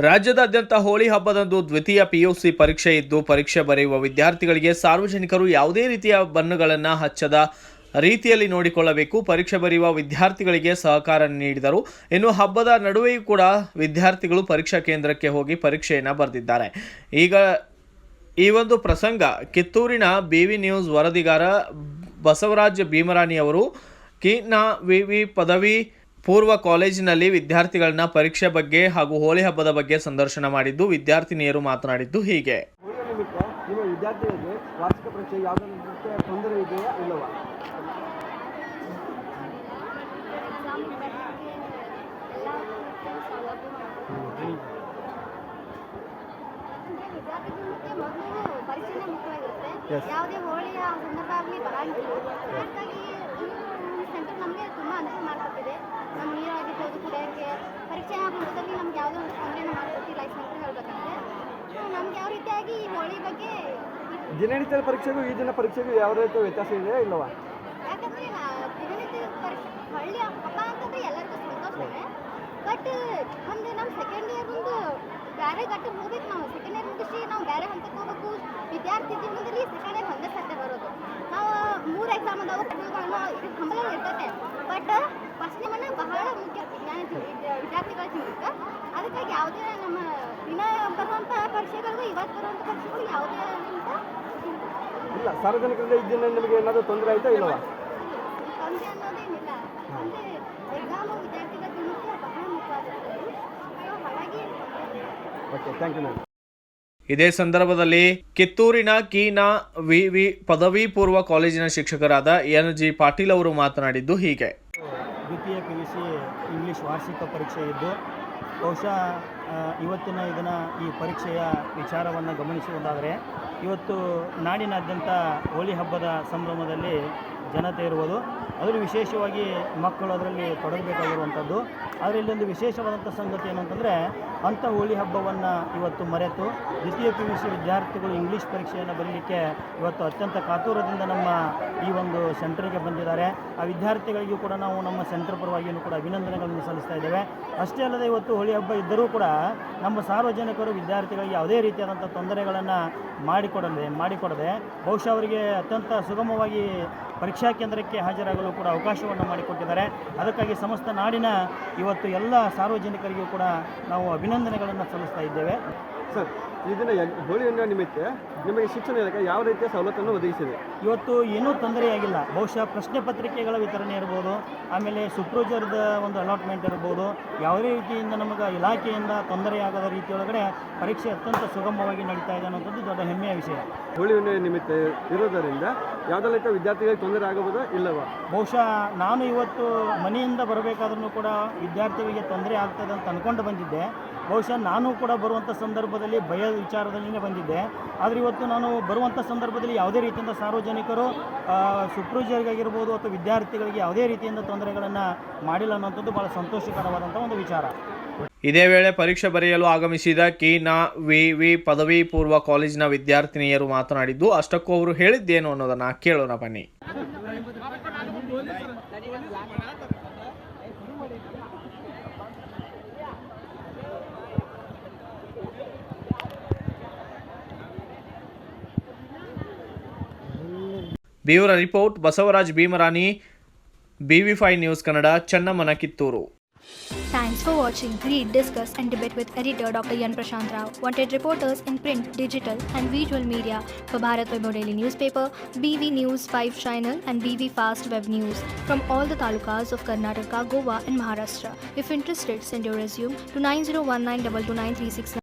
ರಾಜ್ಯದಾದ್ಯಂತ ಹೋಳಿ ಹಬ್ಬದಂದು ದ್ವಿತೀಯ ಪಿಯುಸಿ ಪರೀಕ್ಷೆ ಇದ್ದು ಪರೀಕ್ಷೆ ಬರೆಯುವ ವಿದ್ಯಾರ್ಥಿಗಳಿಗೆ ಸಾರ್ವಜನಿಕರು ಯಾವುದೇ ರೀತಿಯ ಬಣ್ಣಗಳನ್ನು ಹಚ್ಚದ ರೀತಿಯಲ್ಲಿ ನೋಡಿಕೊಳ್ಳಬೇಕು. ಪರೀಕ್ಷೆ ಬರೆಯುವ ವಿದ್ಯಾರ್ಥಿಗಳಿಗೆ ಸಹಕಾರ ನೀಡಿದರು. ಇನ್ನು ಹಬ್ಬದ ನಡುವೆಯೂ ಕೂಡ ವಿದ್ಯಾರ್ಥಿಗಳು ಪರೀಕ್ಷಾ ಕೇಂದ್ರಕ್ಕೆ ಹೋಗಿ ಪರೀಕ್ಷೆಯನ್ನು ಬರೆದಿದ್ದಾರೆ. ಈಗ ಈ ಒಂದು ಪ್ರಸಂಗ ಕಿತ್ತೂರಿನ BV ನ್ಯೂಸ್ ವರದಿಗಾರ ಬಸವರಾಜ್ ಭೀಮರಾಣಿ ಅವರು ವಿ ಪದವಿ ಪೂರ್ವ ಕಾಲೇಜಿನಲ್ಲಿ ವಿದ್ಯಾರ್ಥಿಗಳನ್ನ ಪರೀಕ್ಷೆ ಬಗ್ಗೆ ಹಾಗೂ ಹೋಳಿ ಹಬ್ಬದ ಬಗ್ಗೆ ಸಂದರ್ಶನ ಮಾಡಿದ್ದು ವಿದ್ಯಾರ್ಥಿನಿಯರು ಮಾತನಾಡಿದ್ದು ಹೀಗೆ. ವಿದ್ಯಾರ್ಥಿಗಳಿಗೆ ವಾರ್ಷಿಕ ಪರೀಕ್ಷೆ ಯಾವುದೇ ತೊಂದರೆ ಇದೆಯಾ ಇಲ್ಲವಾ? ಯಾವುದೇ ಹೋಳಿಯ ಸಂದರ್ಭ ಆಗಲಿ ಬರಂಗಿಲ್ಲ. ಹಾಗಾಗಿ ಸೆಂಟರ್ ನಮಗೆ ತುಂಬ ಅನುಕೂಲ ಮಾಡಿಕೊಟ್ಟಿದೆ. ನಮ್ಮ ನೀರು ಆಗಿರ್ಬೋದು, ಕುಡಿಯೋಕ್ಕೆ ಪರೀಕ್ಷೆ ಹಂತದಲ್ಲಿ ನಮ್ಗೆ ಯಾವುದೋ ಒಂದು ತೊಂದರೆನ ಮಾಡಿಕೊಟ್ಟಿಲ್ಲ. ಈ ಸೆಂಟರ್ ಹೇಳಬೇಕಂದ್ರೆ ನಮ್ಗೆ ಯಾವ ರೀತಿಯಾಗಿ ಈ ಹೋಳಿ ಬಗ್ಗೆ ದಿನನಿತ್ಯದ ಪರೀಕ್ಷೆಗೂ ಈ ದಿನ ಪರೀಕ್ಷೆಗೂ ಯಾವ ರೀತಿ ವ್ಯತ್ಯಾಸ ಇದೆಯಾ ಇಲ್ಲವಾ? ಯಾಕಂದರೆ ದಿನನಿತ್ಯದ ಪರೀಕ್ಷೆ ಹಳ್ಳಿ ಹಬ್ಬ ಅಂತಂದರೆ ಎಲ್ಲರಿಗೂ ಸಂತೋಷನೇ. ಬಟ್ ಒಂದು ನಮ್ಮ ಸೆಕೆಂಡ್ ಇಯರ್ ಒಂದು ಬೇರೆ ಘಟ್ಟಕ್ಕೆ ಹೋಗ್ಬೇಕು. ನಾವು ಸೆಕೆಂಡ್ ಇಯರ್ ಮುಗಿಸಿ ನಾವು ಬೇರೆ ಹಂತಕ್ಕೆ ಹೋಗ್ಬೇಕು. ವಿದ್ಯಾರ್ಥಿ ಜೀವನದಲ್ಲಿ ಸೆಕೆಂಡ್ ಇಯರ್ ಒಂದೇ ಸರ್ತೆ ಬರೋದು. ನಾವು 3 ಎಕ್ಸಾಮ್ ಅದಾವೆ, ಹಂಬಲ ಇರ್ತೈತೆ. ಬಟ್ ಫಸ್ಟ್ ನಮ್ಮನ್ನ ಬಹಳ ಮುಖ್ಯ ವಿದ್ಯಾರ್ಥಿಗಳ ಜೀವನಕ್ಕೆ. ಅದಕ್ಕಾಗಿ ಯಾವುದೇ ನಮ್ಮ ದಿನ ಬರುವಂಥ ಪರೀಕ್ಷೆಗಳಿಗೂ ಇವತ್ತು ಬರುವಂಥ ಪರೀಕ್ಷೆಗಳು ಯಾವುದೇ ಇಲ್ಲ. ಸಾರ್ವಜನಿಕರಿಂದ ಈ ದಿನ ನಿಮಗೆ ಏನಾದರೂ ತೊಂದರೆ ಆಯಿತಾ ಇಲ್ಲವಾ? ತೊಂದರೆ ಅನ್ನೋದೇನಿಲ್ಲ. ಅಂದರೆ ಎಕ್ಸಾಮು ವಿದ್ಯಾರ್ಥಿಗಳ ಜೀವನಕ್ಕೆ ಬಹಳ ಮುಖ್ಯವಾಗಿರ್ತದೆ. ಹಾಗಾಗಿ ಓಕೆ, ಥ್ಯಾಂಕ್ ಯು ಮ್ಯಾಮ್. ಇದೇ ಸಂದರ್ಭದಲ್ಲಿ ಕಿತ್ತೂರಿನ ವಿ ಪದವಿ ಪೂರ್ವ ಕಾಲೇಜಿನ ಶಿಕ್ಷಕರಾದ NG ಪಾಟೀಲ್ ಅವರು ಮಾತನಾಡಿದ್ದು ಹೀಗೆ. ದ್ವಿತೀಯ PUC ಇಂಗ್ಲೀಷ್ ವಾರ್ಷಿಕ ಪರೀಕ್ಷೆ ಇದ್ದು ಬಹುಶಃ ಇವತ್ತಿನ ಈ ಪರೀಕ್ಷೆಯ ವಿಚಾರವನ್ನು ಗಮನಿಸುವುದಾದರೆ ಇವತ್ತು ನಾಡಿನಾದ್ಯಂತ ಹೋಳಿ ಹಬ್ಬದ ಸಂಭ್ರಮದಲ್ಲಿ ಜನತೆ ಇರುವುದು, ಅದರಲ್ಲಿ ವಿಶೇಷವಾಗಿ ಮಕ್ಕಳು ಅದರಲ್ಲಿ ತೊಡಗಬೇಕಾಗಿರುವಂಥದ್ದು. ಆದರೆ ಇಲ್ಲೊಂದು ವಿಶೇಷವಾದಂಥ ಸಂಗತಿ ಏನಂತಂದರೆ ಅಂಥ ಹೋಳಿ ಹಬ್ಬವನ್ನು ಇವತ್ತು ಮರೆತು ದ್ವಿತೀಯ PUC ವಿದ್ಯಾರ್ಥಿಗಳು ಇಂಗ್ಲೀಷ್ ಪರೀಕ್ಷೆಯನ್ನು ಬರೀಲಿಕ್ಕೆ ಇವತ್ತು ಅತ್ಯಂತ ಕಾತುರದಿಂದ ನಮ್ಮ ಈ ಒಂದು ಸೆಂಟರ್ಗೆ ಬಂದಿದ್ದಾರೆ. ಆ ವಿದ್ಯಾರ್ಥಿಗಳಿಗೂ ಕೂಡ ನಾವು ನಮ್ಮ ಸೆಂಟರ್ ಪರವಾಗಿಯೂ ಕೂಡ ಅಭಿನಂದನೆಗಳನ್ನು ಸಲ್ಲಿಸ್ತಾ ಇದ್ದೇವೆ. ಅಷ್ಟೇ ಅಲ್ಲದೆ ಇವತ್ತು ಹೋಳಿ ಹಬ್ಬ ಇದ್ದರೂ ಕೂಡ ನಮ್ಮ ಸಾರ್ವಜನಿಕರು ವಿದ್ಯಾರ್ಥಿಗಳಿಗೆ ಯಾವುದೇ ರೀತಿಯಾದಂಥ ತೊಂದರೆಗಳನ್ನು ಮಾಡಿಕೊಡದೆ ಬಹುಶಃ ಅವರಿಗೆ ಅತ್ಯಂತ ಸುಗಮವಾಗಿ ಪರೀಕ್ಷಾ ಕೇಂದ್ರಕ್ಕೆ ಹಾಜರಾಗಲು ಕೂಡ ಅವಕಾಶವನ್ನು ಮಾಡಿಕೊಟ್ಟಿದ್ದಾರೆ. ಅದಕ್ಕಾಗಿ ಸಮಸ್ತ ನಾಡಿನ ಇವತ್ತು ಎಲ್ಲ ಸಾರ್ವಜನಿಕರಿಗೂ ಕೂಡ ನಾವು ಅಭಿನಂದನೆಗಳನ್ನು ಸಲ್ಲಿಸ್ತಾ ಇದ್ದೇವೆ. ಸರ್, ಈ ದಿನ ಹೋಳಿಯ ನಿಮಿತ್ತ ನಿಮಗೆ ಶಿಕ್ಷಣ ಇಲಾಖೆ ಯಾವ ರೀತಿಯ ಸವಲತ್ತನ್ನು ಒದಗಿಸಿದೆ? ಇವತ್ತು ಏನೂ ತೊಂದರೆಯಾಗಿಲ್ಲ. ಬಹುಶಃ ಪ್ರಶ್ನೆ ಪತ್ರಿಕೆಗಳ ವಿತರಣೆ ಇರ್ಬೋದು, ಆಮೇಲೆ ಸುಪ್ರೂಜರ್ದ ಒಂದು ಅಲಾಟ್ಮೆಂಟ್ ಇರ್ಬೋದು, ಯಾವುದೇ ರೀತಿಯಿಂದ ನಮಗೆ ಇಲಾಖೆಯಿಂದ ತೊಂದರೆಯಾಗದ ರೀತಿಯೊಳಗಡೆ ಪರೀಕ್ಷೆ ಅತ್ಯಂತ ಸುಗಮವಾಗಿ ನಡೀತಾ ಇದೆ ಅನ್ನೋಂಥದ್ದು ದೊಡ್ಡ ಹೆಮ್ಮೆಯ ವಿಷಯ. ಹೋಳಿ ನಿಮಿತ್ತ ಇರೋದರಿಂದ ಯಾವುದೇ ರೀತಿಯ ವಿದ್ಯಾರ್ಥಿಗಳಿಗೆ ತೊಂದರೆ ಆಗಬಹುದಾ ಇಲ್ಲವಾ? ಬಹುಶಃ ನಾನು ಇವತ್ತು ಮನೆಯಿಂದ ಬರಬೇಕಾದ್ರೂ ಕೂಡ ವಿದ್ಯಾರ್ಥಿಗಳಿಗೆ ತೊಂದರೆ ಆಗ್ತದೆ ಅಂತ ಅಂದ್ಕೊಂಡು ಬಂದಿದ್ದೆ. ಬಹುಶಃ ನಾನು ಕೂಡ ಬರುವಂಥ ಸಂದರ್ಭದಲ್ಲಿ ಭಯದ ವಿಚಾರದಲ್ಲಿಯೇ ಬಂದಿದ್ದೆ. ಆದರೆ ಇವತ್ತು ನಾನು ಬರುವಂಥ ಸಂದರ್ಭದಲ್ಲಿ ಯಾವುದೇ ರೀತಿಯಿಂದ ಸಾರ್ವಜನಿಕರು ಸುಪ್ರೂಜರ್ಗಾಗಿರ್ಬೋದು ಅಥವಾ ವಿದ್ಯಾರ್ಥಿಗಳಿಗೆ ಯಾವುದೇ ರೀತಿಯಿಂದ ತೊಂದರೆಗಳನ್ನು ಮಾಡಿಲ್ಲ ಅನ್ನೋಂಥದ್ದು ಭಾಳ ಸಂತೋಷಕರವಾದಂಥ ಒಂದು ವಿಚಾರ. ಇದೇ ವೇಳೆ ಪರೀಕ್ಷೆ ಬರೆಯಲು ಆಗಮಿಸಿದ ವಿ ಪದವಿ ಪೂರ್ವ ಕಾಲೇಜಿನ ವಿದ್ಯಾರ್ಥಿನಿಯರು ಮಾತನಾಡಿದ್ದು ಅಷ್ಟಕ್ಕೂ ಅವರು ಹೇಳಿದ್ದೇನು ಅನ್ನೋದನ್ನು ಕೇಳೋಣ ಬನ್ನಿ. Bureau report Basavaraj Bheemarani, BV5 news Kannada, ಚನ್ನಮ್ಮನ, Kittur. Thanks for watching. Read, discuss and debate with editor Dr. Yan Prashant Rao. Wanted reporters in print, digital and visual media for Bharat Vaibhav Daily Newspaper, BV News 5 Channel and BV Fast Web News from all the talukas of Karnataka, Goa and Maharashtra. If interested, send your resume to 9019229369.